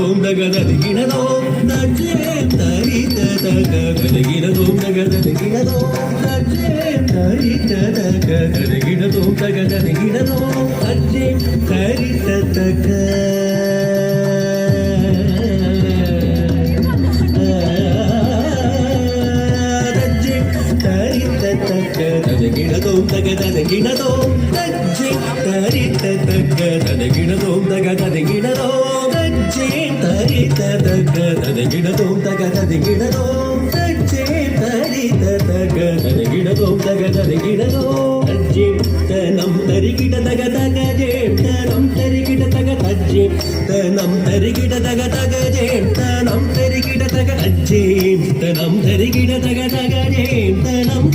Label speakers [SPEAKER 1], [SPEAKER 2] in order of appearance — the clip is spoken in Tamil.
[SPEAKER 1] தகினதோம் தகதகினதோம் தஜ்ஜேம் தரித தகதகினதோம் தகதகினதோம் தஜ்ஜேம் தரித தகதகினதோம் தகதகினதோம் தஜ்ஜேம் தரித தக தகினதோம் தகதகினதோம் தஜ்ஜே தரித தகதகினதோம் தகதகினதோம் தஜ்ஜே தரித தகதகினதோம் தகதகினதோம் தஜ்ஜே தரித தகதகினதோம் தகதகினதோம் தஜ்ஜே தனம் தரிகிட தகதகஜே தனம் தரிகிட தகதஜ்ஜே தனம் தரிகிட தகதகஜே தனம் தரிகிட தகதஜ்ஜே தனம் தரிகிட தகதகஜே தனம்